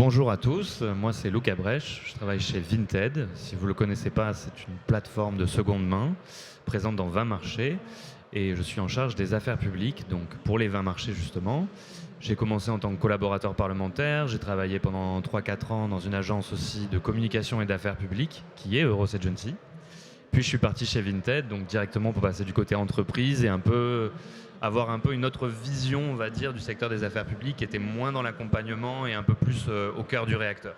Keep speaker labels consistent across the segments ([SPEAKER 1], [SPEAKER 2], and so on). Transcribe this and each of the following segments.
[SPEAKER 1] Bonjour à tous, moi c'est Luca Brech, je travaille chez Vinted. Si vous ne le connaissez pas, c'est une plateforme de seconde main présente dans 20 marchés et je suis en charge des affaires publiques, donc pour les 20 marchés justement. J'ai commencé en tant que collaborateur parlementaire, j'ai travaillé pendant 3-4 ans dans une agence aussi de communication et d'affaires publiques qui est Euros Agency. Puis je suis parti chez Vinted, donc directement pour passer du côté entreprise et avoir un peu une autre vision, on va dire, du secteur des affaires publiques qui était moins dans l'accompagnement et un peu plus au cœur du réacteur.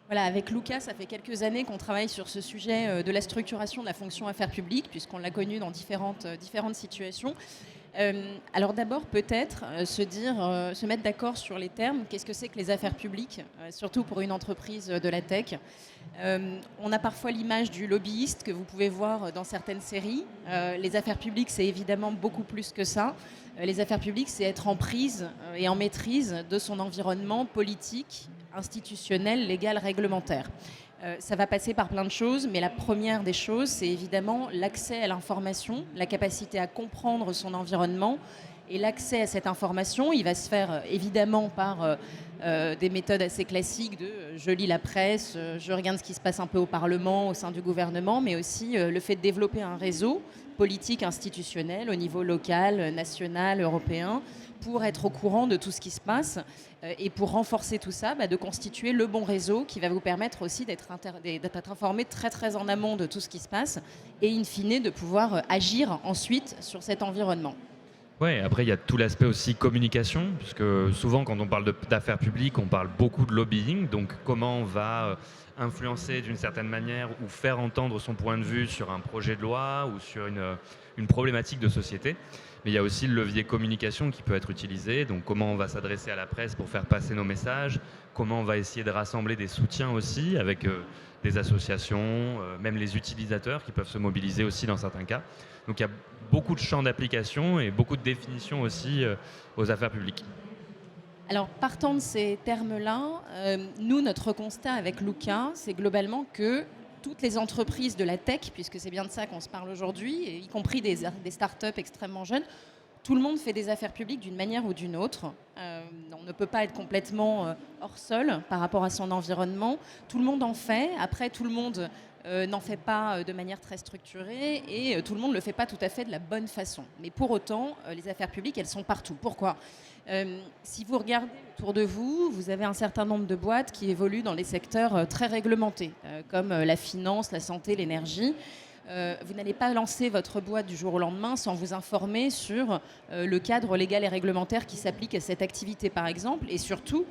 [SPEAKER 2] Voilà, avec Lucas, ça fait quelques années qu'on travaille sur ce sujet de la structuration de la fonction affaires publiques, puisqu'on l'a connu dans différentes situations. Alors d'abord, peut-être se mettre d'accord sur les termes. Qu'est-ce que c'est que les affaires publiques, surtout pour une entreprise de la tech. On a parfois l'image du lobbyiste que vous pouvez voir dans certaines séries. Les affaires publiques, c'est évidemment beaucoup plus que ça. Les affaires publiques, c'est être en prise et en maîtrise de son environnement politique, institutionnel, légal, réglementaire. Ça va passer par plein de choses, mais la première des choses, c'est évidemment l'accès à l'information, la capacité à comprendre son environnement. Et l'accès à cette information, il va se faire évidemment par des méthodes assez classiques de je lis la presse, je regarde ce qui se passe un peu au Parlement, au sein du gouvernement, mais aussi le fait de développer un réseau politique institutionnel au niveau local, national, européen, pour être au courant de tout ce qui se passe et pour renforcer tout ça, de constituer le bon réseau qui va vous permettre aussi d'être informé très très en amont de tout ce qui se passe et in fine de pouvoir agir ensuite sur cet environnement.
[SPEAKER 1] Ouais, après il y a tout l'aspect aussi communication, puisque souvent quand on parle d'affaires publiques, on parle beaucoup de lobbying, donc comment on va influencer d'une certaine manière ou faire entendre son point de vue sur un projet de loi ou sur une problématique de société. Mais il y a aussi le levier communication qui peut être utilisé, donc comment on va s'adresser à la presse pour faire passer nos messages, comment on va essayer de rassembler des soutiens aussi avec des associations, même les utilisateurs qui peuvent se mobiliser aussi dans certains cas. Donc il y a beaucoup de champs d'application et beaucoup de définitions aussi aux affaires publiques.
[SPEAKER 2] Alors, partant de ces termes-là, nous, notre constat avec Luca, c'est globalement que toutes les entreprises de la tech, puisque c'est bien de ça qu'on se parle aujourd'hui, y compris des startups extrêmement jeunes, tout le monde fait des affaires publiques d'une manière ou d'une autre. On ne peut pas être complètement hors sol par rapport à son environnement. Tout le monde en fait. Après, tout le monde n'en fait pas de manière très structurée et tout le monde ne le fait pas tout à fait de la bonne façon. Mais pour autant, les affaires publiques, elles sont partout. Pourquoi ? Si vous regardez autour de vous, vous avez un certain nombre de boîtes qui évoluent dans les secteurs très réglementés, comme la finance, la santé, l'énergie. Vous n'allez pas lancer votre boîte du jour au lendemain sans vous informer sur le cadre légal et réglementaire qui s'applique à cette activité, par exemple, et surtout,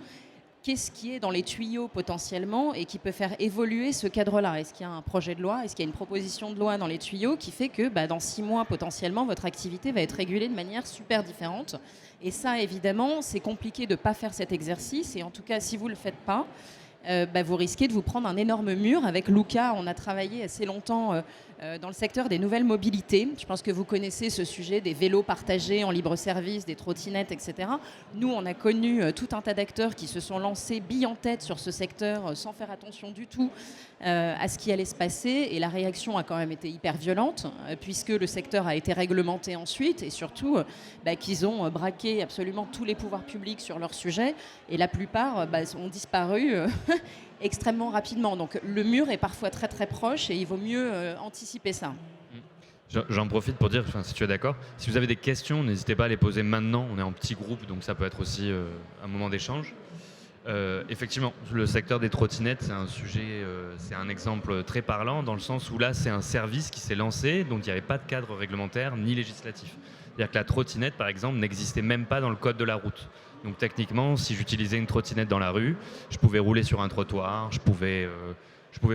[SPEAKER 2] qu'est-ce qui est dans les tuyaux potentiellement et qui peut faire évoluer ce cadre-là ? Est-ce qu'il y a un projet de loi ? Est-ce qu'il y a une proposition de loi dans les tuyaux qui fait que dans 6 mois, potentiellement, votre activité va être régulée de manière super différente ? Et ça, évidemment, c'est compliqué de ne pas faire cet exercice. Et en tout cas, si vous ne le faites pas, vous risquez de vous prendre un énorme mur. Avec Luca, on a travaillé assez longtemps dans le secteur des nouvelles mobilités. Je pense que vous connaissez ce sujet des vélos partagés en libre service, des trottinettes, etc. Nous, on a connu tout un tas d'acteurs qui se sont lancés billes en tête sur ce secteur sans faire attention du tout à ce qui allait se passer. Et la réaction a quand même été hyper violente puisque le secteur a été réglementé ensuite et surtout qu'ils ont braqué absolument tous les pouvoirs publics sur leur sujet. Et la plupart ont disparu extrêmement rapidement. Donc le mur est parfois très très proche et il vaut mieux anticiper ça.
[SPEAKER 1] J'en profite pour dire, si tu es d'accord, si vous avez des questions, n'hésitez pas à les poser maintenant. On est en petit groupe, donc ça peut être aussi un moment d'échange. Effectivement, le secteur des trottinettes, c'est un sujet, c'est un exemple très parlant dans le sens où là, c'est un service qui s'est lancé, dont il n'y avait pas de cadre réglementaire ni législatif. C'est-à-dire que la trottinette, par exemple, n'existait même pas dans le code de la route. Donc techniquement, si j'utilisais une trottinette dans la rue, je pouvais rouler sur un trottoir, je pouvais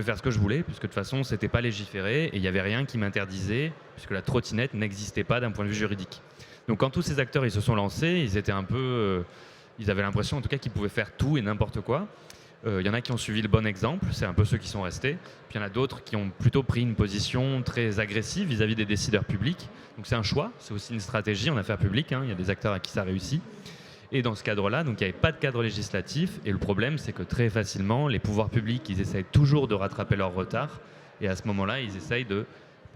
[SPEAKER 1] faire ce que je voulais, puisque de toute façon, c'était pas légiféré et il n'y avait rien qui m'interdisait, puisque la trottinette n'existait pas d'un point de vue juridique. Donc quand tous ces acteurs ils se sont lancés, ils étaient un peu... ils avaient l'impression en tout cas qu'ils pouvaient faire tout et n'importe quoi. Il y en a qui ont suivi le bon exemple, c'est un peu ceux qui sont restés. Puis il y en a d'autres qui ont plutôt pris une position très agressive vis-à-vis des décideurs publics. Donc c'est un choix, c'est aussi une stratégie en affaires publiques, il y a des acteurs à qui ça réussit. Et dans ce cadre-là, donc, il n'y avait pas de cadre législatif. Et le problème, c'est que très facilement, les pouvoirs publics, ils essayent toujours de rattraper leur retard. Et à ce moment-là, ils essayent de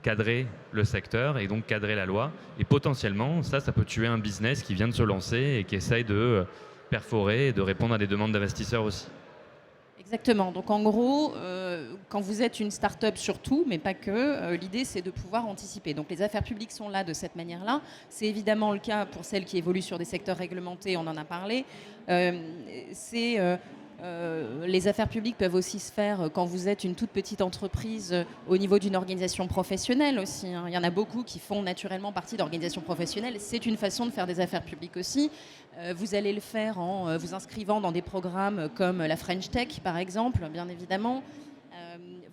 [SPEAKER 1] cadrer le secteur et donc cadrer la loi. Et potentiellement, ça peut tuer un business qui vient de se lancer et qui essaye de perforer et de répondre à des demandes d'investisseurs aussi.
[SPEAKER 2] Exactement. Donc en gros, quand vous êtes une start-up surtout, mais pas que, l'idée c'est de pouvoir anticiper. Donc les affaires publiques sont là de cette manière-là. C'est évidemment le cas pour celles qui évoluent sur des secteurs réglementés, on en a parlé. Les affaires publiques peuvent aussi se faire quand vous êtes une toute petite entreprise au niveau d'une organisation professionnelle aussi, hein. Il y en a beaucoup qui font naturellement partie d'organisations professionnelles. C'est une façon de faire des affaires publiques aussi. Vous allez le faire en vous inscrivant dans des programmes comme la French Tech, par exemple, bien évidemment.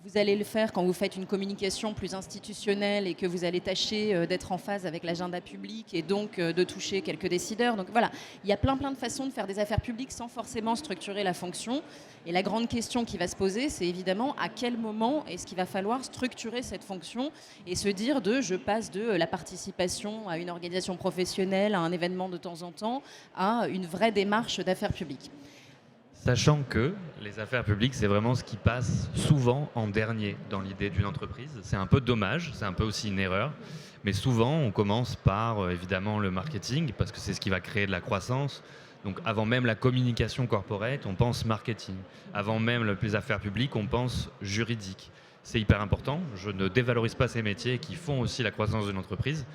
[SPEAKER 2] Vous allez le faire quand vous faites une communication plus institutionnelle et que vous allez tâcher d'être en phase avec l'agenda public et donc de toucher quelques décideurs. Donc voilà, il y a plein de façons de faire des affaires publiques sans forcément structurer la fonction. Et la grande question qui va se poser, c'est évidemment à quel moment est-ce qu'il va falloir structurer cette fonction et se dire je passe de la participation à une organisation professionnelle, à un événement de temps en temps, à une vraie démarche d'affaires publiques.
[SPEAKER 1] Sachant que les affaires publiques, c'est vraiment ce qui passe souvent en dernier dans l'idée d'une entreprise. C'est un peu dommage, c'est un peu aussi une erreur. Mais souvent, on commence par évidemment le marketing, parce que c'est ce qui va créer de la croissance. Donc avant même la communication corporate, on pense marketing. Avant même les affaires publiques, on pense juridique. C'est hyper important. Je ne dévalorise pas ces métiers qui font aussi la croissance d'une entreprise.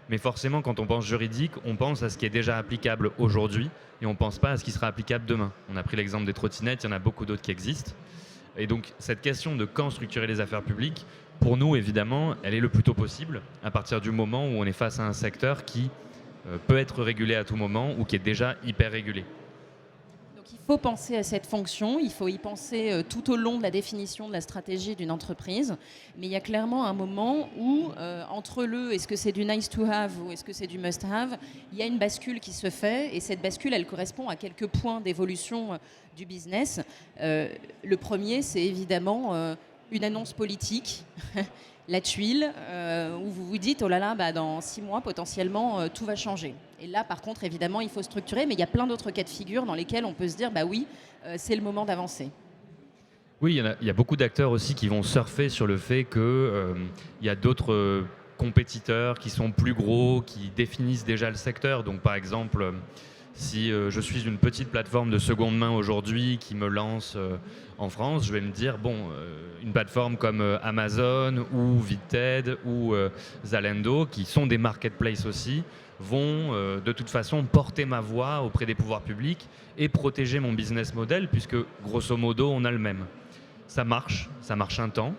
[SPEAKER 1] Mais forcément, quand on pense juridique, on pense à ce qui est déjà applicable aujourd'hui et on ne pense pas à ce qui sera applicable demain. On a pris l'exemple des trottinettes, il y en a beaucoup d'autres qui existent. Et donc, cette question de quand structurer les affaires publiques, pour nous, évidemment, elle est le plus tôt possible, à partir du moment où on est face à un secteur qui peut être régulé à tout moment ou qui est déjà hyper régulé.
[SPEAKER 2] Donc il faut penser à cette fonction, il faut y penser tout au long de la définition de la stratégie d'une entreprise, mais il y a clairement un moment où, entre est-ce que c'est du nice to have ou est-ce que c'est du must have, il y a une bascule qui se fait, et cette bascule, elle correspond à quelques points d'évolution du business. Le premier, c'est évidemment une annonce politique, la tuile, où vous vous dites, oh là là, dans 6 mois, potentiellement, tout va changer. Et là, par contre, évidemment, il faut structurer, mais il y a plein d'autres cas de figure dans lesquels on peut se dire, oui, c'est le moment d'avancer.
[SPEAKER 1] Oui, il y a beaucoup d'acteurs aussi qui vont surfer sur le fait qu'il y a d'autres compétiteurs qui sont plus gros, qui définissent déjà le secteur. Donc par exemple, si je suis une petite plateforme de seconde main aujourd'hui qui me lance en France, je vais me dire, une plateforme comme Amazon ou Vinted ou Zalando, qui sont des marketplaces aussi, vont de toute façon porter ma voix auprès des pouvoirs publics et protéger mon business model, puisque grosso modo, on a le même. Ça marche un temps.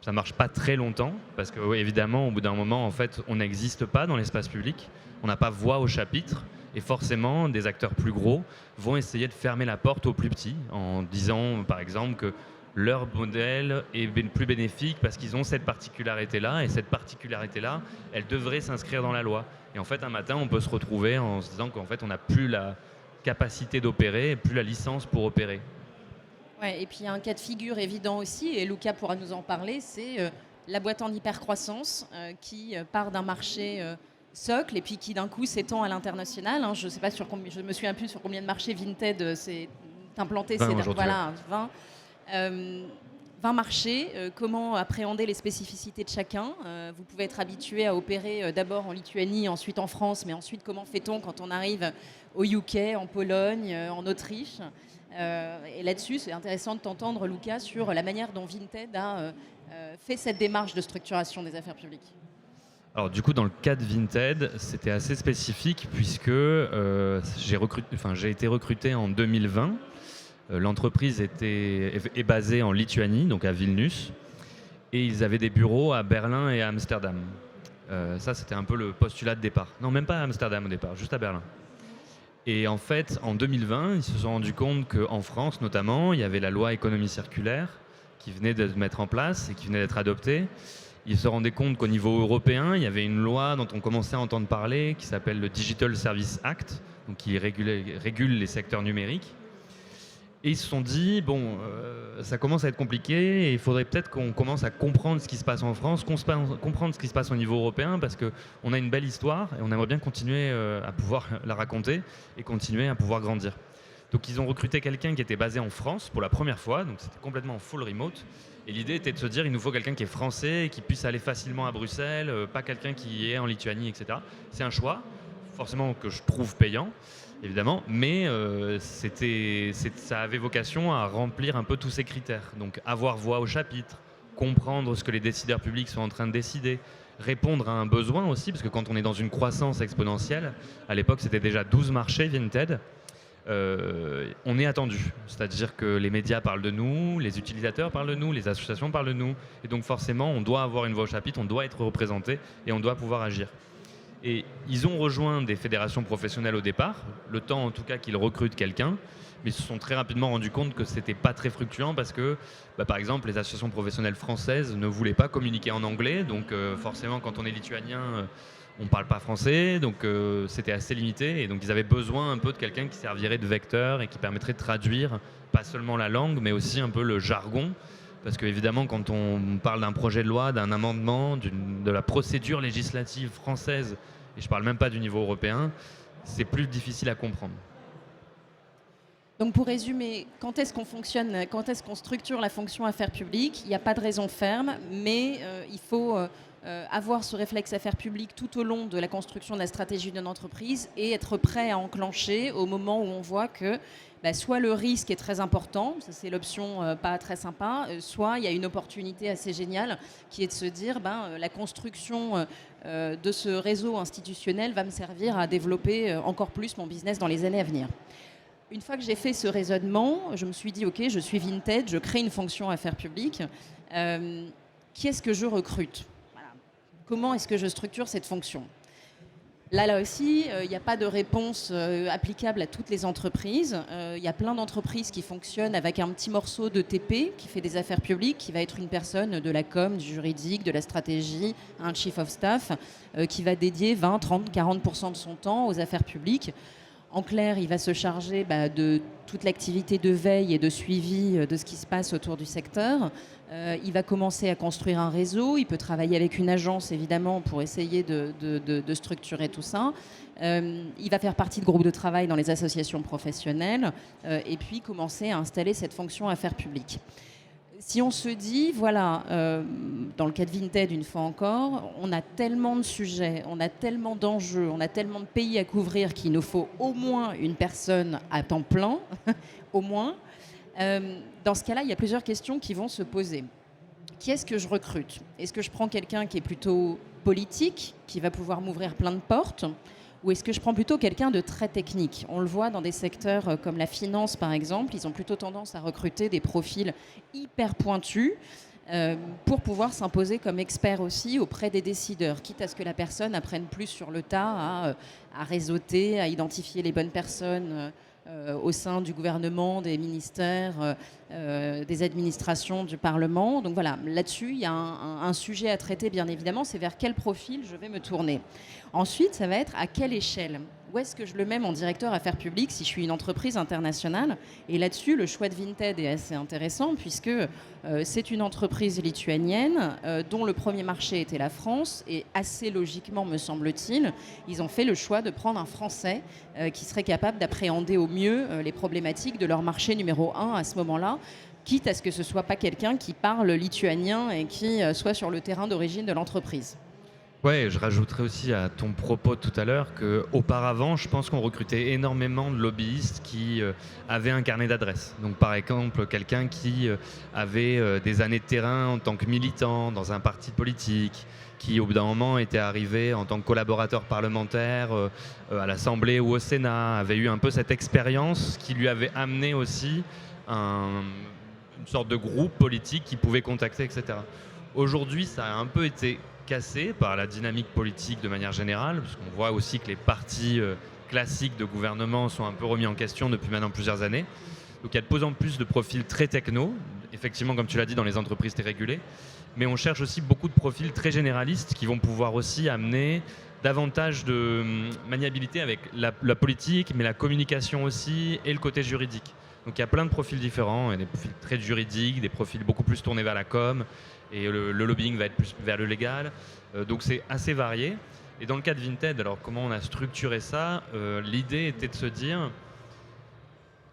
[SPEAKER 1] Ça ne marche pas très longtemps, parce que oui, évidemment, au bout d'un moment, en fait, on n'existe pas dans l'espace public. On n'a pas voix au chapitre. Et forcément, des acteurs plus gros vont essayer de fermer la porte aux plus petits en disant, par exemple, que leur modèle est plus bénéfique parce qu'ils ont cette particularité-là. Et cette particularité-là, elle devrait s'inscrire dans la loi. Et en fait, un matin, on peut se retrouver en se disant qu'en fait, on n'a plus la capacité d'opérer, plus la licence pour opérer.
[SPEAKER 2] Ouais, et puis il y a un cas de figure évident aussi, et Luca pourra nous en parler, c'est la boîte en hypercroissance qui part d'un marché socle et puis qui d'un coup s'étend à l'international. Je sais pas je me souviens plus sur combien de marchés Vinted s'est implanté.
[SPEAKER 1] 20
[SPEAKER 2] voilà, 20 marchés. Comment appréhender les spécificités de chacun. Vous pouvez être habitué à opérer d'abord en Lituanie, ensuite en France, mais ensuite comment fait-on quand on arrive au UK, en Pologne, en Autriche. Et là-dessus, c'est intéressant de t'entendre, Luca, sur la manière dont Vinted a fait cette démarche de structuration des affaires publiques.
[SPEAKER 1] Alors du coup, dans le cas de Vinted, c'était assez spécifique puisque j'ai été recruté en 2020. L'entreprise est basée en Lituanie, donc à Vilnius, et ils avaient des bureaux à Berlin et à Amsterdam. Ça, c'était un peu le postulat de départ. Non, même pas à Amsterdam au départ, juste à Berlin. Et en fait, en 2020, ils se sont rendus compte qu'en France, notamment, il y avait la loi économie circulaire qui venait de se mettre en place et qui venait d'être adoptée. Ils se rendaient compte qu'au niveau européen, il y avait une loi dont on commençait à entendre parler qui s'appelle le Digital Services Act, donc qui régule les secteurs numériques. Et ils se sont dit, ça commence à être compliqué et il faudrait peut-être qu'on commence à comprendre ce qui se passe en France, comprendre ce qui se passe au niveau européen, parce qu'on a une belle histoire et on aimerait bien continuer à pouvoir la raconter et continuer à pouvoir grandir. Donc ils ont recruté quelqu'un qui était basé en France pour la première fois, donc c'était complètement full remote. Et l'idée était de se dire, il nous faut quelqu'un qui est français et qui puisse aller facilement à Bruxelles, pas quelqu'un qui est en Lituanie, etc. C'est un choix. forcément que je trouve payant, évidemment, mais ça avait vocation à remplir un peu tous ces critères. Donc avoir voix au chapitre, comprendre ce que les décideurs publics sont en train de décider, répondre à un besoin aussi, parce que quand on est dans une croissance exponentielle, à l'époque c'était déjà 12 marchés Vinted, on est attendu. C'est-à-dire que les médias parlent de nous, les utilisateurs parlent de nous, les associations parlent de nous, et donc forcément on doit avoir une voix au chapitre, on doit être représenté et on doit pouvoir agir. Et ils ont rejoint des fédérations professionnelles au départ, le temps en tout cas qu'ils recrutent quelqu'un, mais ils se sont très rapidement rendus compte que c'était pas très fructueux parce que, par exemple, les associations professionnelles françaises ne voulaient pas communiquer en anglais, donc forcément quand on est lituanien, on parle pas français, donc c'était assez limité, et donc ils avaient besoin un peu de quelqu'un qui servirait de vecteur et qui permettrait de traduire pas seulement la langue, mais aussi un peu le jargon. Parce qu'évidemment, quand on parle d'un projet de loi, d'un amendement, de la procédure législative française, et je ne parle même pas du niveau européen, c'est plus difficile à comprendre.
[SPEAKER 2] Donc pour résumer, quand est-ce qu'on fonctionne, quand est-ce qu'on structure la fonction affaires publiques? Il n'y a pas de raison ferme, mais il faut avoir ce réflexe affaires publiques tout au long de la construction de la stratégie d'une entreprise et être prêt à enclencher au moment où on voit que soit le risque est très important, ça c'est l'option pas très sympa, soit il y a une opportunité assez géniale qui est de se dire la construction de ce réseau institutionnel va me servir à développer encore plus mon business dans les années à venir. Une fois que j'ai fait ce raisonnement, je me suis dit, OK, je suis Vinted, je crée une fonction affaires publiques. Qui est-ce que je recrute? Voilà. Comment est-ce que je structure cette fonction? Là aussi, il n'y a pas de réponse applicable à toutes les entreprises. Il y a plein d'entreprises qui fonctionnent avec un petit morceau de TP qui fait des affaires publiques, qui va être une personne de la com, du juridique, de la stratégie, un chief of staff, qui va dédier 20, 30, 40% de son temps aux affaires publiques. En clair, il va se charger de toute l'activité de veille et de suivi de ce qui se passe autour du secteur. Il va commencer à construire un réseau. Il peut travailler avec une agence, évidemment, pour essayer de structurer tout ça. Il va faire partie de groupes de travail dans les associations professionnelles et puis commencer à installer cette fonction affaires publiques. Si on se dit, voilà, dans le cas de Vinted, une fois encore, on a tellement de sujets, on a tellement d'enjeux, on a tellement de pays à couvrir qu'il nous faut au moins une personne à temps plein, au moins. Dans ce cas-là, il y a plusieurs questions qui vont se poser. Qui est-ce que je recrute? Est-ce que je prends quelqu'un qui est plutôt politique, qui va pouvoir m'ouvrir plein de portes? Ou est-ce que je prends plutôt quelqu'un de très technique? On le voit dans des secteurs comme la finance, par exemple. Ils ont plutôt tendance à recruter des profils hyper pointus pour pouvoir s'imposer comme expert aussi auprès des décideurs, quitte à ce que la personne apprenne plus sur le tas à réseauter, à identifier les bonnes personnes au sein du gouvernement, des ministères, des administrations, du Parlement. Donc voilà, là-dessus, il y a un sujet à traiter, bien évidemment, c'est vers quel profil je vais me tourner. Ensuite, ça va être à quelle échelle? Où est-ce que je le mets, mon directeur affaires publiques, si je suis une entreprise internationale? Et là-dessus, le choix de Vinted est assez intéressant puisque c'est une entreprise lituanienne dont le premier marché était la France et assez logiquement, me semble-t-il, ils ont fait le choix de prendre un Français qui serait capable d'appréhender au mieux les problématiques de leur marché numéro 1 à ce moment-là, quitte à ce que ce ne soit pas quelqu'un qui parle lituanien et qui soit sur le terrain d'origine de l'entreprise.
[SPEAKER 1] Ouais, je rajouterais aussi à ton propos tout à l'heure qu'auparavant, je pense qu'on recrutait énormément de lobbyistes qui avaient un carnet d'adresses. Donc par exemple, quelqu'un qui avait des années de terrain en tant que militant dans un parti politique, qui au bout d'un moment était arrivé en tant que collaborateur parlementaire à l'Assemblée ou au Sénat, avait eu un peu cette expérience qui lui avait amené aussi une sorte de groupe politique qu'il pouvait contacter, etc. Aujourd'hui, ça a un peu été cassé par la dynamique politique de manière générale, parce qu'on voit aussi que les partis classiques de gouvernement sont un peu remis en question depuis maintenant plusieurs années. Donc il y a de plus en plus de profils très techno, effectivement comme tu l'as dit dans les entreprises très régulées, mais on cherche aussi beaucoup de profils très généralistes qui vont pouvoir aussi amener davantage de maniabilité avec la politique, mais la communication aussi et le côté juridique. Donc il y a plein de profils différents, et des profils très juridiques, des profils beaucoup plus tournés vers la com, et le lobbying va être plus vers le légal. Donc c'est assez varié. Et dans le cas de Vinted, alors comment on a structuré ça? L'idée était de se dire,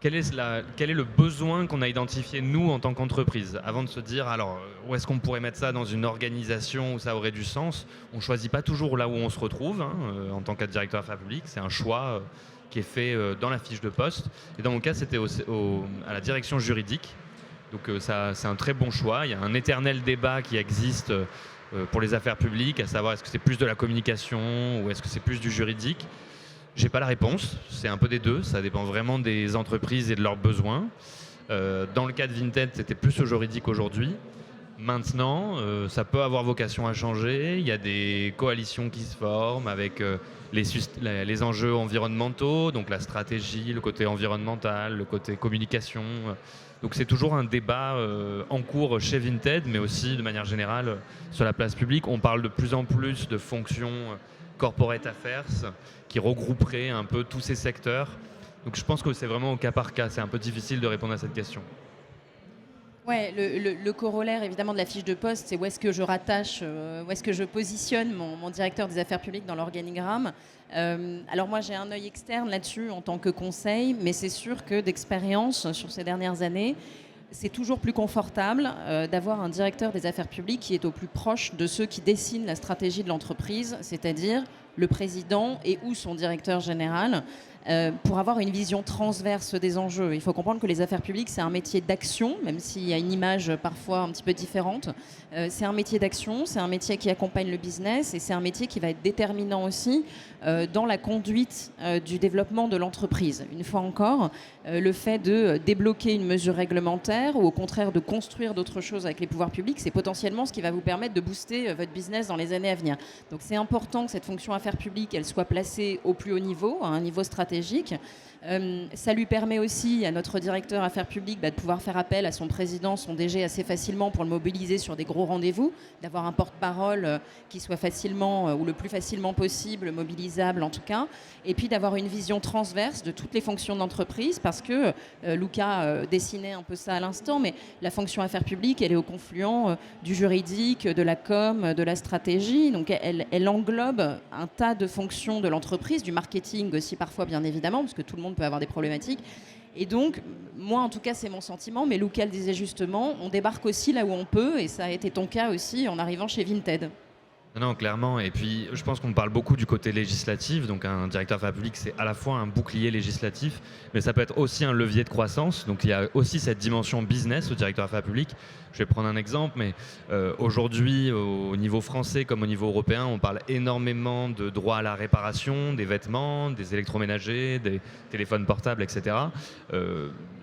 [SPEAKER 1] quel est le besoin qu'on a identifié, nous, en tant qu'entreprise? Avant de se dire, alors, où est-ce qu'on pourrait mettre ça dans une organisation où ça aurait du sens? On ne choisit pas toujours là où on se retrouve, hein, en tant que directeur affaires publiques. C'est un choix qui est fait dans la fiche de poste. Et dans mon cas, c'était à la direction juridique. Donc ça, c'est un très bon choix. Il y a un éternel débat qui existe pour les affaires publiques, à savoir est-ce que c'est plus de la communication ou est-ce que c'est plus du juridique? J'ai pas la réponse, c'est un peu des deux, ça dépend vraiment des entreprises et de leurs besoins. Dans le cas de Vinted, c'était plus au juridique aujourd'hui. Maintenant, ça peut avoir vocation à changer. Il y a des coalitions qui se forment avec les enjeux environnementaux, donc la stratégie, le côté environnemental, le côté communication. Donc c'est toujours un débat en cours chez Vinted, mais aussi de manière générale sur la place publique. On parle de plus en plus de fonctions corporate affairs qui regrouperaient un peu tous ces secteurs. Donc je pense que c'est vraiment au cas par cas. C'est un peu difficile de répondre à cette question.
[SPEAKER 2] Ouais, le corollaire évidemment de la fiche de poste, c'est où est-ce que je rattache, où est-ce que je positionne mon directeur des affaires publiques dans l'organigramme. Alors moi j'ai un œil externe là-dessus en tant que conseil, mais c'est sûr que d'expérience sur ces dernières années, c'est toujours plus confortable d'avoir un directeur des affaires publiques qui est au plus proche de ceux qui dessinent la stratégie de l'entreprise, c'est-à-dire le président et ou son directeur général, pour avoir une vision transverse des enjeux. Il faut comprendre que les affaires publiques, c'est un métier d'action, même s'il y a une image parfois un petit peu différente. C'est un métier d'action, c'est un métier qui accompagne le business et c'est un métier qui va être déterminant aussi dans la conduite du développement de l'entreprise. Une fois encore, le fait de débloquer une mesure réglementaire ou au contraire de construire d'autres choses avec les pouvoirs publics, c'est potentiellement ce qui va vous permettre de booster votre business dans les années à venir. Donc c'est important que cette fonction affaires publiques, elle soit placée au plus haut niveau, à un niveau stratégique. Ça lui permet aussi à notre directeur affaires publiques de pouvoir faire appel à son président, son DG assez facilement pour le mobiliser sur des gros rendez-vous, d'avoir un porte-parole qui soit facilement ou le plus facilement possible mobilisable en tout cas, et puis d'avoir une vision transverse de toutes les fonctions d'entreprise parce que Luca dessinait un peu ça à l'instant, mais la fonction affaires publiques, elle est au confluent du juridique, de la com, de la stratégie, donc elle englobe un tas de fonctions de l'entreprise, du marketing aussi parfois bien évidemment, parce que tout le monde peut avoir des problématiques. Et donc, moi en tout cas c'est mon sentiment, mais Luca le disait justement, on débarque aussi là où on peut, et ça a été ton cas aussi en arrivant chez Vinted.
[SPEAKER 1] Non, clairement. Et puis, je pense qu'on parle beaucoup du côté législatif. Donc, un directeur affaires publiques, c'est à la fois un bouclier législatif, mais ça peut être aussi un levier de croissance. Donc, il y a aussi cette dimension business au directeur affaires publiques. Je vais prendre un exemple, mais aujourd'hui, au niveau français comme au niveau européen, on parle énormément de droit à la réparation, des vêtements, des électroménagers, des téléphones portables, etc.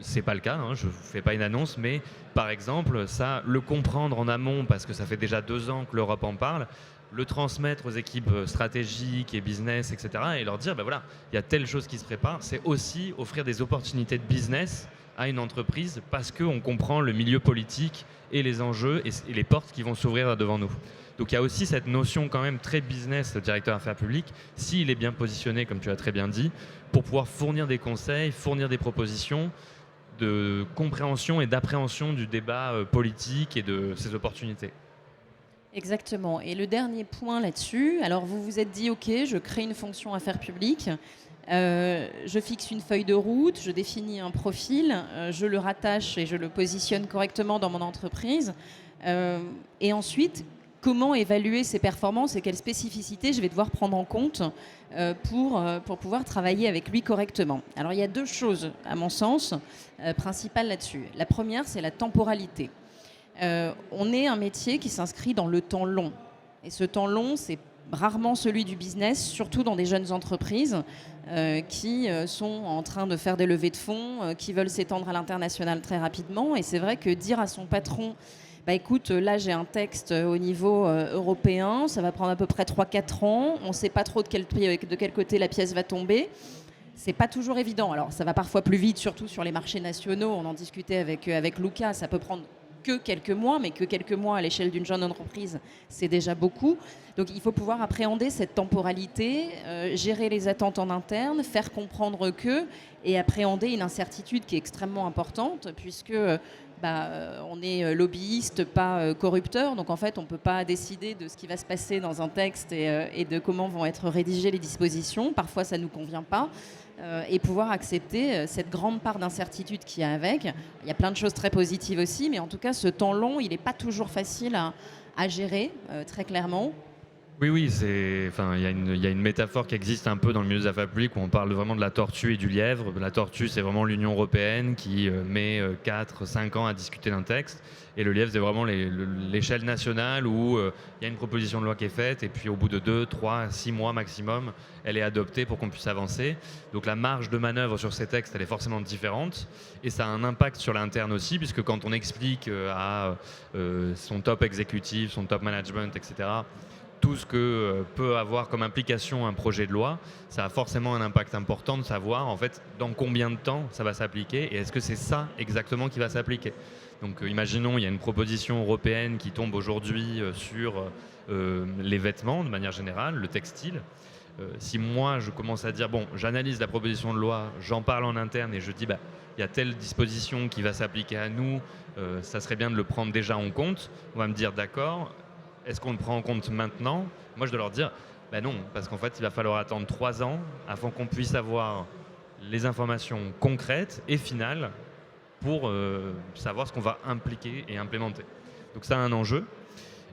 [SPEAKER 1] C'est pas le cas, hein, je ne vous fais pas une annonce, mais par exemple, ça, le comprendre en amont, parce que ça fait déjà 2 ans que l'Europe en parle, le transmettre aux équipes stratégiques et business, etc. et leur dire, ben voilà, il y a telle chose qui se prépare, c'est aussi offrir des opportunités de business à une entreprise parce qu'on comprend le milieu politique et les enjeux et les portes qui vont s'ouvrir devant nous. Donc il y a aussi cette notion quand même très business, le directeur affaires publiques, s'il est bien positionné, comme tu as très bien dit, pour pouvoir fournir des conseils, fournir des propositions de compréhension et d'appréhension du débat politique et de ses opportunités.
[SPEAKER 2] Exactement. Et le dernier point là-dessus, alors vous vous êtes dit, ok, je crée une fonction affaires publiques, je fixe une feuille de route, je définis un profil, je le rattache et je le positionne correctement dans mon entreprise. Et ensuite, comment évaluer ses performances et quelles spécificités je vais devoir prendre en compte pour pouvoir travailler avec lui correctement. Alors il y a 2 choses, à mon sens, principales là-dessus. La première, c'est la temporalité. On est un métier qui s'inscrit dans le temps long. Et ce temps long, c'est rarement celui du business, surtout dans des jeunes entreprises qui sont en train de faire des levées de fonds, qui veulent s'étendre à l'international très rapidement. Et c'est vrai que dire à son patron, bah écoute, là j'ai un texte au niveau européen, ça va prendre à peu près 3-4 ans, on ne sait pas trop de quel côté la pièce va tomber. C'est pas toujours évident. Alors ça va parfois plus vite, surtout sur les marchés nationaux. On en discutait avec Luca, ça peut prendre que quelques mois, mais que quelques mois à l'échelle d'une jeune entreprise, c'est déjà beaucoup. Donc il faut pouvoir appréhender cette temporalité, gérer les attentes en interne, faire comprendre que, et appréhender une incertitude qui est extrêmement importante, puisque on est lobbyiste, pas corrupteur. Donc en fait, on ne peut pas décider de ce qui va se passer dans un texte et de comment vont être rédigées les dispositions. Parfois, ça ne nous convient pas. Et pouvoir accepter cette grande part d'incertitude qu'il y a avec. Il y a plein de choses très positives aussi, mais en tout cas, ce temps long, il n'est pas toujours facile à gérer, très clairement.
[SPEAKER 1] Oui, il y a une métaphore qui existe un peu dans le milieu des affaires publiques où on parle vraiment de la tortue et du lièvre. La tortue, c'est vraiment l'Union européenne qui met 4-5 ans à discuter d'un texte. Et le lièvre, c'est vraiment l'échelle nationale où il y a une proposition de loi qui est faite et puis au bout de 2, 3, 6 mois maximum, elle est adoptée pour qu'on puisse avancer. Donc la marge de manœuvre sur ces textes, elle est forcément différente. Et ça a un impact sur l'interne aussi, puisque quand on explique à son top exécutif, son top management, etc., tout ce que peut avoir comme implication un projet de loi, ça a forcément un impact important de savoir en fait dans combien de temps ça va s'appliquer et est-ce que c'est ça exactement qui va s'appliquer. Donc imaginons il y a une proposition européenne qui tombe aujourd'hui sur les vêtements de manière générale, le textile. Si moi je commence à dire bon, j'analyse la proposition de loi, j'en parle en interne et je dis il y a telle disposition qui va s'appliquer à nous, ça serait bien de le prendre déjà en compte, on va me dire d'accord. Est-ce qu'on le prend en compte maintenant? Moi, je dois leur dire, non, parce qu'en fait, il va falloir attendre 3 ans afin qu'on puisse avoir les informations concrètes et finales pour savoir ce qu'on va impliquer et implémenter. Donc ça a un enjeu.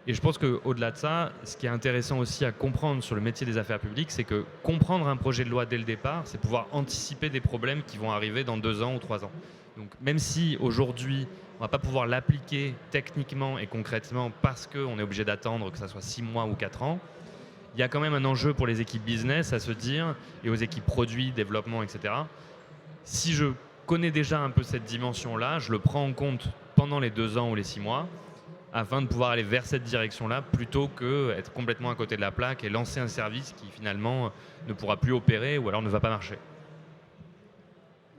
[SPEAKER 1] Et je pense qu'au-delà de ça, ce qui est intéressant aussi à comprendre sur le métier des affaires publiques, c'est que comprendre un projet de loi dès le départ, c'est pouvoir anticiper des problèmes qui vont arriver dans 2 ans ou 3 ans. Donc même si aujourd'hui, on ne va pas pouvoir l'appliquer techniquement et concrètement parce qu'on est obligé d'attendre que ça soit 6 mois ou 4 ans, il y a quand même un enjeu pour les équipes business à se dire, et aux équipes produits, développement, etc. Si je connais déjà un peu cette dimension-là, je le prends en compte pendant les 2 ans ou les 6 mois, afin de pouvoir aller vers cette direction-là, plutôt qu'être complètement à côté de la plaque et lancer un service qui finalement ne pourra plus opérer ou alors ne va pas marcher.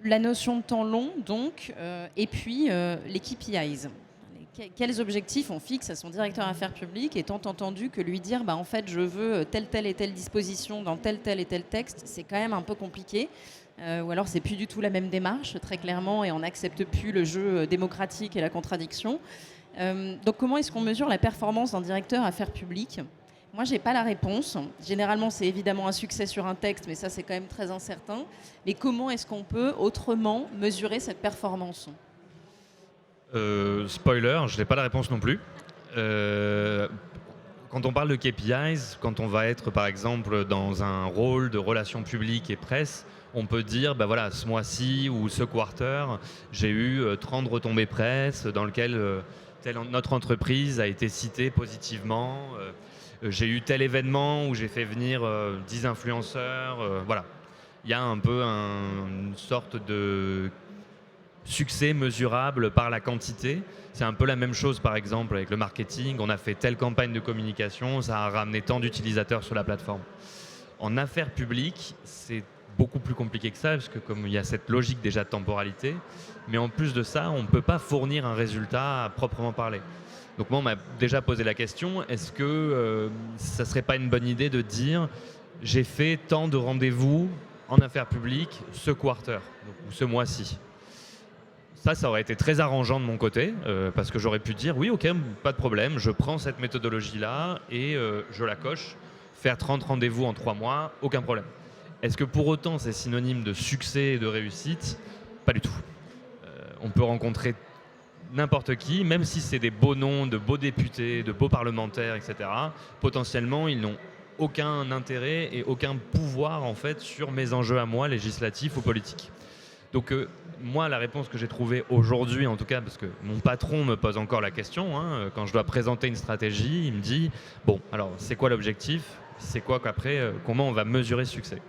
[SPEAKER 2] La notion de temps long, donc, et puis les KPIs. Quels objectifs on fixe à son directeur affaires publiques, étant entendu que lui dire en fait je veux telle et telle disposition dans tel et tel texte, c'est quand même un peu compliqué. Ou alors c'est plus du tout la même démarche, très clairement, et on n'accepte plus le jeu démocratique et la contradiction. Donc comment est-ce qu'on mesure la performance d'un directeur affaires publiques ? Moi, je n'ai pas la réponse. Généralement, c'est évidemment un succès sur un texte, mais ça, c'est quand même très incertain. Mais comment est-ce qu'on peut autrement mesurer cette performance ?
[SPEAKER 1] Spoiler, je n'ai pas la réponse non plus. Quand on parle de KPIs, quand on va être, par exemple, dans un rôle de relations publiques et presse, on peut dire, voilà, ce mois-ci ou ce quarter, j'ai eu 30 retombées presse dans lesquelles notre entreprise a été citée positivement. J'ai eu tel événement où j'ai fait venir 10 influenceurs. Voilà. Il y a un peu une sorte de succès mesurable par la quantité. C'est un peu la même chose, par exemple, avec le marketing. On a fait telle campagne de communication, ça a ramené tant d'utilisateurs sur la plateforme. En affaires publiques, c'est beaucoup plus compliqué que ça, parce que comme il y a cette logique déjà de temporalité, mais en plus de ça, on ne peut pas fournir un résultat à proprement parler. Donc moi, on m'a déjà posé la question, est-ce que ça ne serait pas une bonne idée de dire j'ai fait tant de rendez-vous en affaires publiques ce quarter, ou ce mois-ci. Ça aurait été très arrangeant de mon côté, parce que j'aurais pu dire oui, ok, pas de problème, je prends cette méthodologie-là et je la coche, faire 30 rendez-vous en 3 mois, aucun problème. Est-ce que pour autant c'est synonyme de succès et de réussite ? Pas du tout. On peut rencontrer n'importe qui, même si c'est des beaux noms, de beaux députés, de beaux parlementaires, etc. Potentiellement, ils n'ont aucun intérêt et aucun pouvoir en fait sur mes enjeux à moi, législatifs ou politiques. Donc moi, la réponse que j'ai trouvée aujourd'hui, en tout cas, parce que mon patron me pose encore la question, quand je dois présenter une stratégie, il me dit bon, alors c'est quoi l'objectif ? C'est quoi qu'après, comment on va mesurer ce succès ?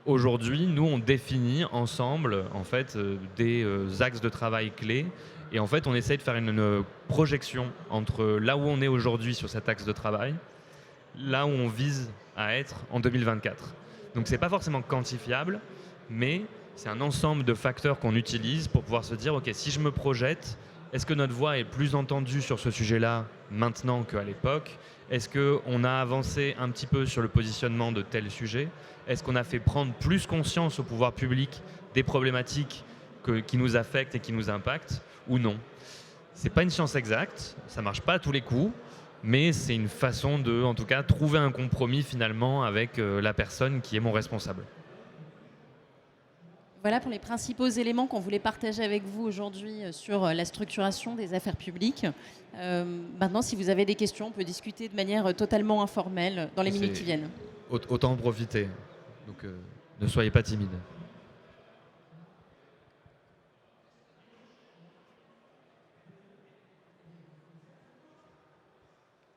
[SPEAKER 1] Aujourd'hui, nous, on définit ensemble en fait des axes de travail clés. Et en fait, on essaye de faire une projection entre là où on est aujourd'hui sur cet axe de travail, là où on vise à être en 2024. Donc, ce n'est pas forcément quantifiable, mais c'est un ensemble de facteurs qu'on utilise pour pouvoir se dire, OK, si je me projette, est-ce que notre voix est plus entendue sur ce sujet-là maintenant qu'à l'époque ? Est-ce qu'on a avancé un petit peu sur le positionnement de tel sujet ? Est-ce qu'on a fait prendre plus conscience au pouvoir public des problématiques qui nous affectent et qui nous impactent ? ou non. C'est pas une science exacte, ça marche pas à tous les coups, mais c'est une façon de, en tout cas, trouver un compromis finalement avec la personne qui est mon responsable.
[SPEAKER 2] Voilà pour les principaux éléments qu'on voulait partager avec vous aujourd'hui sur la structuration des affaires publiques. Maintenant, si vous avez des questions, on peut discuter de manière totalement informelle dans les minutes qui viennent.
[SPEAKER 1] Autant en profiter. Donc ne soyez pas timide.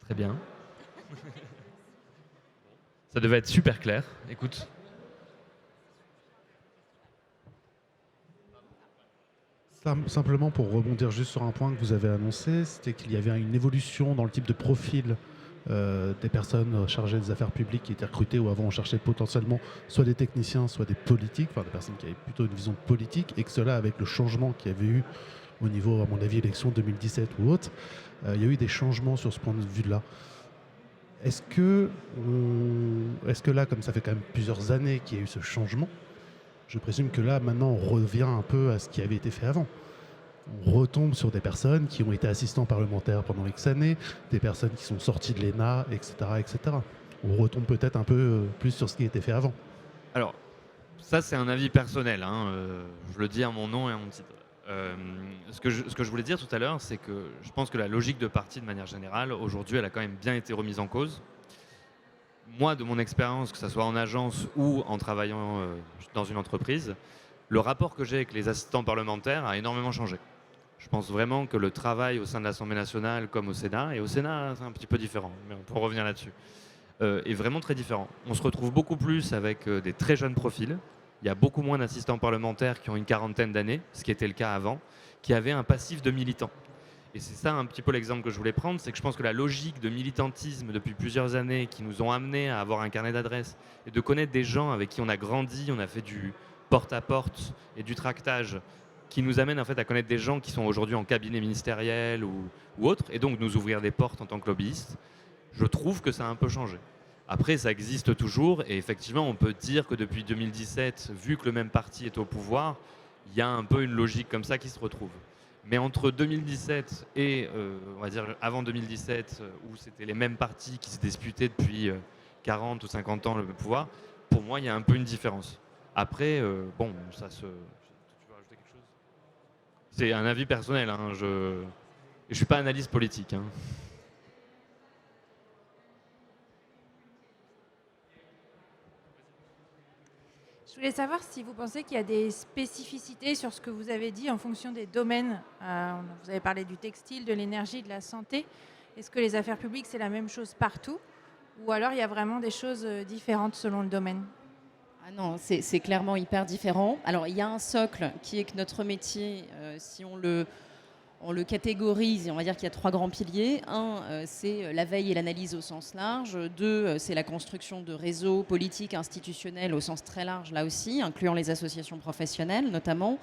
[SPEAKER 1] Très bien. Ça devait être super clair. Écoute.
[SPEAKER 3] Simplement pour rebondir juste sur un point que vous avez annoncé, c'était qu'il y avait une évolution dans le type de profil des personnes chargées des affaires publiques qui étaient recrutées, ou avant on cherchait potentiellement soit des techniciens, soit des politiques, enfin des personnes qui avaient plutôt une vision politique, et que cela, avec le changement qu'il y avait eu au niveau, à mon avis, élection 2017 ou autre, il y a eu des changements sur ce point de vue-là. Est-ce que là, comme ça fait quand même plusieurs années qu'il y a eu ce changement, je présume que là, maintenant, on revient un peu à ce qui avait été fait avant. On retombe sur des personnes qui ont été assistants parlementaires pendant X années, des personnes qui sont sorties de l'ENA, etc., etc. On retombe peut-être un peu plus sur ce qui a été fait avant.
[SPEAKER 1] Alors, ça, c'est un avis personnel. Je le dis à mon nom et à mon titre. Ce que je voulais dire tout à l'heure, c'est que je pense que la logique de parti, de manière générale, aujourd'hui, elle a quand même bien été remise en cause. Moi, de mon expérience, que ce soit en agence ou en travaillant dans une entreprise, le rapport que j'ai avec les assistants parlementaires a énormément changé. Je pense vraiment que le travail au sein de l'Assemblée nationale comme au Sénat, et au Sénat c'est un petit peu différent, mais on peut revenir là-dessus, est vraiment très différent. On se retrouve beaucoup plus avec des très jeunes profils. Il y a beaucoup moins d'assistants parlementaires qui ont une quarantaine d'années, ce qui était le cas avant, qui avaient un passif de militants. Et c'est ça un petit peu l'exemple que je voulais prendre, c'est que je pense que la logique de militantisme depuis plusieurs années qui nous ont amenés à avoir un carnet d'adresses et de connaître des gens avec qui on a grandi, on a fait du porte-à-porte et du tractage, qui nous amène en fait à connaître des gens qui sont aujourd'hui en cabinet ministériel ou autre, et donc nous ouvrir des portes en tant que lobbyiste, je trouve que ça a un peu changé. Après, ça existe toujours, et effectivement, on peut dire que depuis 2017, vu que le même parti est au pouvoir, il y a un peu une logique comme ça qui se retrouve. Mais entre 2017 et, on va dire, avant 2017, où c'était les mêmes partis qui se disputaient depuis 40 ou 50 ans le pouvoir, pour moi, il y a un peu une différence. Après, bon, ça se... Tu veux rajouter quelque chose ? C'est un avis personnel, hein, je ne suis pas analyste politique. Hein.
[SPEAKER 4] Je voulais savoir si vous pensez qu'il y a des spécificités sur ce que vous avez dit en fonction des domaines. Vous avez parlé du textile, de l'énergie, de la santé. Est-ce que les affaires publiques, c'est la même chose partout ? Ou alors il y a vraiment des choses différentes selon le domaine ?
[SPEAKER 2] Ah non, c'est clairement hyper différent. Alors, il y a un socle qui est que notre métier, si on le catégorise, et on va dire qu'il y a 3 grands piliers. Un, c'est la veille et l'analyse au sens large. 2, c'est la construction de réseaux politiques, institutionnels au sens très large, là aussi, incluant les associations professionnelles notamment.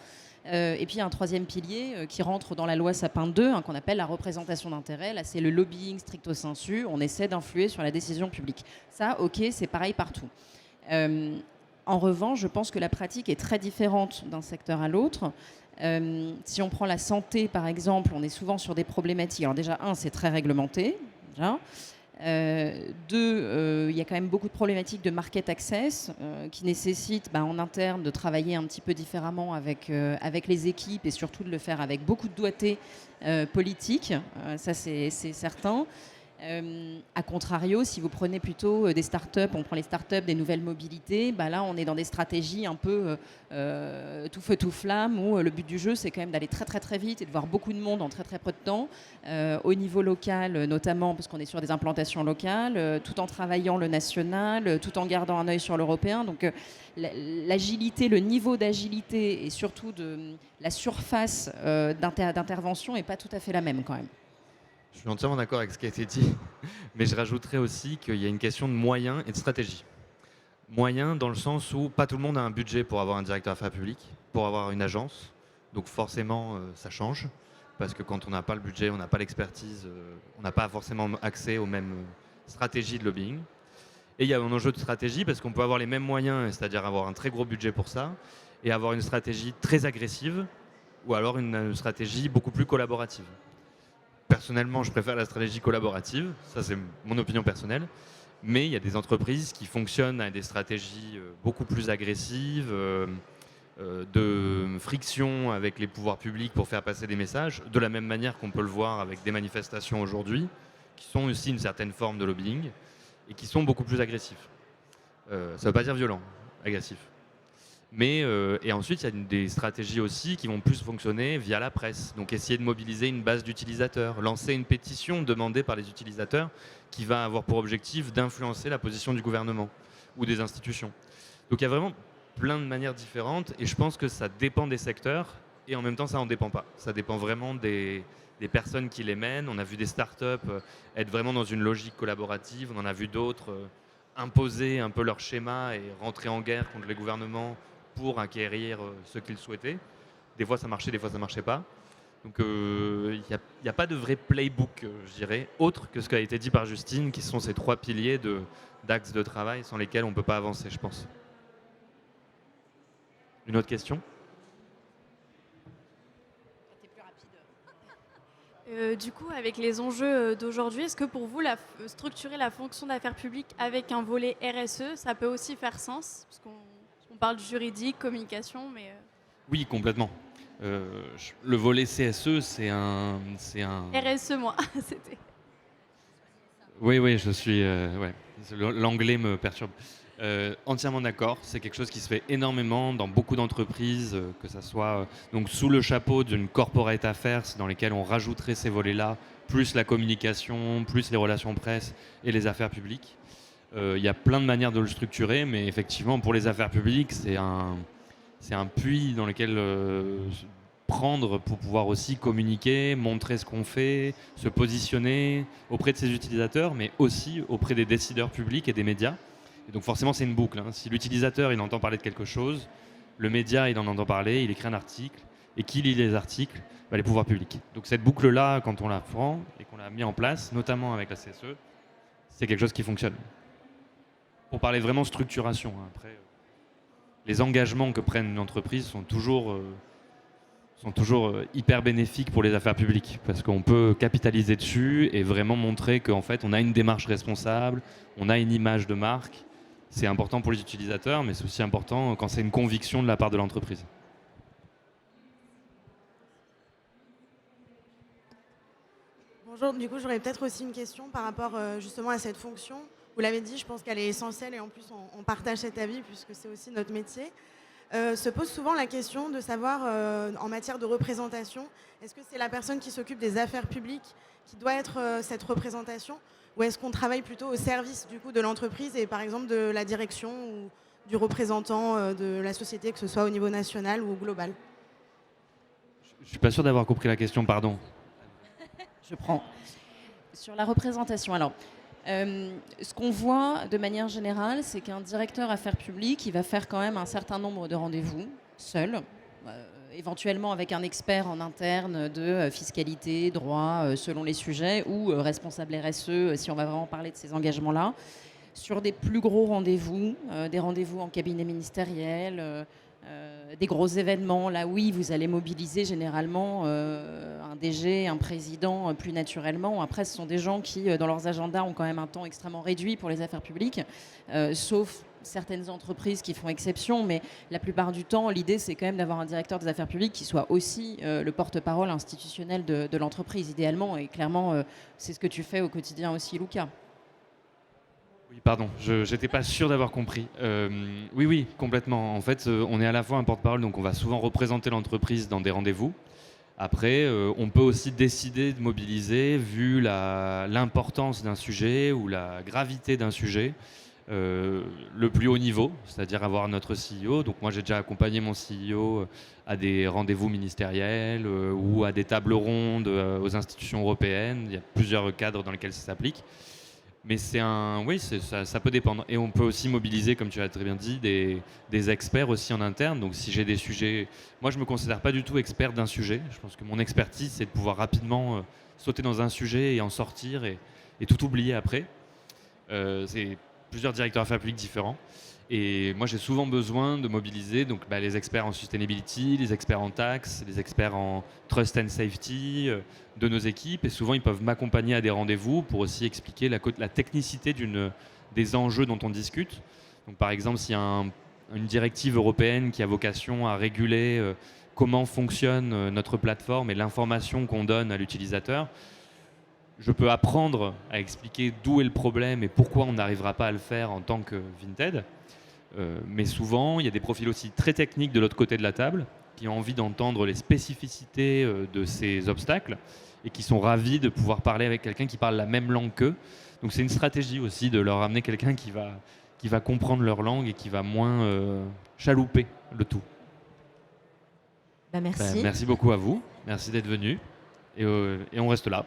[SPEAKER 2] Et puis, il y a un 3e pilier qui rentre dans la loi Sapin 2, qu'on appelle la représentation d'intérêt. Là, c'est le lobbying stricto sensu. On essaie d'influer sur la décision publique. Ça, OK, c'est pareil partout. En revanche, je pense que la pratique est très différente d'un secteur à l'autre. Si on prend la santé, par exemple, on est souvent sur des problématiques. Alors déjà, 1, c'est très réglementé. Déjà. 2, il y a quand même beaucoup de problématiques de market access qui nécessitent en interne de travailler un petit peu différemment avec les équipes et surtout de le faire avec beaucoup de doigté politique. Ça, c'est certain. A contrario, si vous prenez plutôt des startups, on prend les startups des nouvelles mobilités, là on est dans des stratégies un peu tout feu tout flamme où le but du jeu c'est quand même d'aller très très très vite et de voir beaucoup de monde en très très peu de temps, au niveau local notamment parce qu'on est sur des implantations locales, tout en travaillant le national, tout en gardant un œil sur l'européen. Donc l'agilité, le niveau d'agilité et surtout de la surface d'intervention n'est pas tout à fait la même quand même.
[SPEAKER 1] Je suis entièrement d'accord avec ce qui a été dit, mais je rajouterais aussi qu'il y a une question de moyens et de stratégie. Moyens dans le sens où pas tout le monde a un budget pour avoir un directeur affaires publiques, pour avoir une agence, donc forcément ça change, parce que quand on n'a pas le budget, on n'a pas l'expertise, on n'a pas forcément accès aux mêmes stratégies de lobbying. Et il y a un enjeu de stratégie parce qu'on peut avoir les mêmes moyens, c'est-à-dire avoir un très gros budget pour ça, et avoir une stratégie très agressive, ou alors une stratégie beaucoup plus collaborative. Personnellement, je préfère la stratégie collaborative, ça c'est mon opinion personnelle, mais il y a des entreprises qui fonctionnent avec des stratégies beaucoup plus agressives, de friction avec les pouvoirs publics pour faire passer des messages, de la même manière qu'on peut le voir avec des manifestations aujourd'hui, qui sont aussi une certaine forme de lobbying, et qui sont beaucoup plus agressifs. Ça ne veut pas dire violent, agressif. Mais, et ensuite, il y a des stratégies aussi qui vont plus fonctionner via la presse. Donc essayer de mobiliser une base d'utilisateurs, lancer une pétition demandée par les utilisateurs qui va avoir pour objectif d'influencer la position du gouvernement ou des institutions. Donc il y a vraiment plein de manières différentes et je pense que ça dépend des secteurs et en même temps ça n'en dépend pas. Ça dépend vraiment des personnes qui les mènent. On a vu des startups être vraiment dans une logique collaborative, on en a vu d'autres imposer un peu leur schéma et rentrer en guerre contre les gouvernements pour acquérir ce qu'ils souhaitaient. Des fois ça marchait, des fois ça marchait pas. Donc il n'y a pas de vrai playbook, je dirais, autre que ce qui a été dit par Justine, qui sont ces 3 piliers d'axes de travail sans lesquels on ne peut pas avancer, je pense. Une autre question ?
[SPEAKER 5] Du coup, avec les enjeux d'aujourd'hui, est-ce que pour vous, structurer la fonction d'affaires publiques avec un volet RSE, ça peut aussi faire sens ? Parce qu'on parle de juridique, communication, mais...
[SPEAKER 1] Oui, complètement. Le volet CSE, c'est un...
[SPEAKER 5] RSE, moi, c'était...
[SPEAKER 1] Oui, je suis... ouais. L'anglais me perturbe. Entièrement d'accord, c'est quelque chose qui se fait énormément dans beaucoup d'entreprises, que ça soit donc sous le chapeau d'une corporate affairs dans lesquelles on rajouterait ces volets-là, plus la communication, plus les relations presse et les affaires publiques. Il y a plein de manières de le structurer, mais effectivement pour les affaires publiques, c'est un puits dans lequel prendre pour pouvoir aussi communiquer, montrer ce qu'on fait, se positionner auprès de ses utilisateurs, mais aussi auprès des décideurs publics et des médias. Et donc forcément, c'est une boucle. Hein. Si l'utilisateur il entend parler de quelque chose, le média il en entend parler, il écrit un article, et qui lit les articles ? Les pouvoirs publics. Donc cette boucle-là, quand on la prend et qu'on l'a mis en place, notamment avec la CSE, c'est quelque chose qui fonctionne. Pour parler vraiment structuration, hein. Après, les engagements que prennent une entreprise sont toujours hyper bénéfiques pour les affaires publiques, parce qu'on peut capitaliser dessus et vraiment montrer qu'en fait, on a une démarche responsable, on a une image de marque. C'est important pour les utilisateurs, mais c'est aussi important quand c'est une conviction de la part de l'entreprise.
[SPEAKER 6] Bonjour, du coup j'aurais peut-être aussi une question par rapport justement à cette fonction. Vous l'avez dit, je pense qu'elle est essentielle et en plus on partage cet avis puisque c'est aussi notre métier. Se pose souvent la question de savoir en matière de représentation, est-ce que c'est la personne qui s'occupe des affaires publiques qui doit être cette représentation ? Ou est-ce qu'on travaille plutôt au service du coup, de l'entreprise et par exemple de la direction ou du représentant de la société, que ce soit au niveau national ou global ?
[SPEAKER 1] Je ne suis pas sûr d'avoir compris la question, pardon.
[SPEAKER 2] Je prends. Sur la représentation, alors, ce qu'on voit de manière générale, c'est qu'un directeur affaires publiques, il va faire quand même un certain nombre de rendez-vous, seul, éventuellement avec un expert en interne de fiscalité, droit, selon les sujets, ou responsable RSE, si on va vraiment parler de ces engagements-là. Sur des plus gros rendez-vous, des rendez-vous en cabinet ministériel, des gros événements, là oui, vous allez mobiliser généralement un DG, un président plus naturellement. Après, ce sont des gens qui, dans leurs agendas, ont quand même un temps extrêmement réduit pour les affaires publiques, sauf certaines entreprises qui font exception, mais la plupart du temps, l'idée, c'est quand même d'avoir un directeur des affaires publiques qui soit aussi le porte-parole institutionnel de l'entreprise, idéalement, et clairement, c'est ce que tu fais au quotidien aussi, Luca.
[SPEAKER 1] Oui, pardon, je n'étais pas sûr d'avoir compris. Oui, complètement. En fait, on est à la fois un porte-parole, donc on va souvent représenter l'entreprise dans des rendez-vous. Après, on peut aussi décider de mobiliser, vu l'importance d'un sujet ou la gravité d'un sujet, le plus haut niveau, c'est-à-dire avoir notre CEO. Donc moi, j'ai déjà accompagné mon CEO à des rendez-vous ministériels ou à des tables rondes aux institutions européennes. Il y a plusieurs cadres dans lesquels ça s'applique. Mais ça peut dépendre. Et on peut aussi mobiliser, comme tu l'as très bien dit, des experts aussi en interne. Donc si j'ai des sujets... Moi, je ne me considère pas du tout expert d'un sujet. Je pense que mon expertise, c'est de pouvoir rapidement sauter dans un sujet et en sortir et tout oublier après. C'est plusieurs directeurs affaires publiques différents. Et moi, j'ai souvent besoin de mobiliser donc, les experts en sustainability, les experts en taxes, les experts en trust and safety de nos équipes. Et souvent, ils peuvent m'accompagner à des rendez-vous pour aussi expliquer la technicité des enjeux dont on discute. Donc, par exemple, s'il y a une directive européenne qui a vocation à réguler comment fonctionne notre plateforme et l'information qu'on donne à l'utilisateur, je peux apprendre à expliquer d'où est le problème et pourquoi on n'arrivera pas à le faire en tant que Vinted. Mais souvent, il y a des profils aussi très techniques de l'autre côté de la table qui ont envie d'entendre les spécificités de ces obstacles et qui sont ravis de pouvoir parler avec quelqu'un qui parle la même langue qu'eux. Donc c'est une stratégie aussi de leur amener quelqu'un qui va comprendre leur langue et qui va moins chalouper le tout.
[SPEAKER 7] Merci.
[SPEAKER 1] Merci beaucoup à vous. Merci d'être venu. Et on reste là.